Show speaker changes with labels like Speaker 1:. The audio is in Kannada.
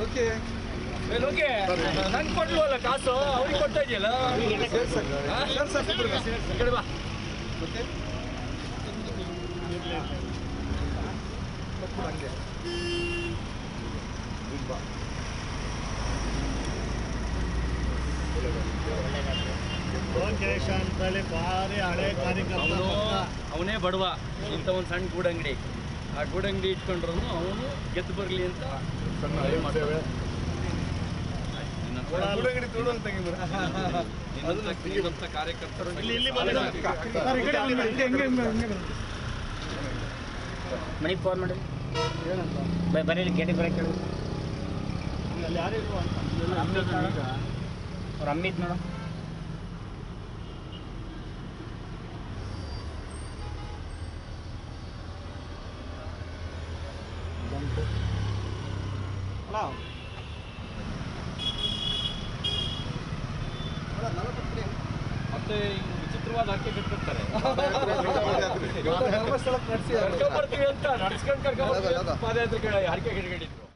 Speaker 1: ಓಕೆ
Speaker 2: ಓಕೆ ನನ್ಗೆ ಕೊಡ್ಲವಲ್ಲ ಕಾಸು ಅವ್ರಿಗೆ ಕೊಡ್ತಾ ಇದೆಯಲ್ಲ ಕಡೆ ಬಾ
Speaker 1: ಓಕೆ
Speaker 3: ಲೋಕೇಶ್ ಅಂತೇಳಿ ಭಾರಿ ಹಳೆ ಕಾರ್ಯಕ್ರಮ.
Speaker 2: ಅವನೇ ಬಡವ ಇಂಥ ಒಂದು ಸಣ್ಣ ಗೂಡಂಗಡಿ, ಆ ಗೂಡಂಗಡಿ ಇಟ್ಕೊಂಡ್ರು ಅವನು ಗೆದ್ದು ಬರಲಿ ಅಂತ ಕಾರ್ಯಕರ್ತರು
Speaker 4: ಮನೆಗೆ ಫೋನ್ ಮಾಡಿ ಬರೀ ಗೇಟಿಗೆ ಬರೋಕೆ ಹೇಳಿ.
Speaker 3: ಅಲ್ಲಿ ಯಾರಿಗೂ
Speaker 4: ಅವ್ರು ಅಮ್ಮಿದ್ ನೋಡು.
Speaker 2: ಮತ್ತೆ ವಿಚಿತ್ರವಾದ ಅರ್ಕೆ ಕಟ್ಕೊಳ್ತಾರೆ
Speaker 1: ಧರ್ಮಸ್ಥಳಕ್ಕೆ ನಡೆಸಿ
Speaker 2: ಕರ್ಕೊಂಡ್ಬರ್ತೀವಿ ಅಂತ ನಡ್ಸ್ಕೊಂಡು ಕರ್ಕೊಂಡ್ಬರ್ತೀವಿ ಪಾದಯಾತ್ರೆ ಹರಕೆ ಕಟ್ಕೊಂಡಿದ್ರು.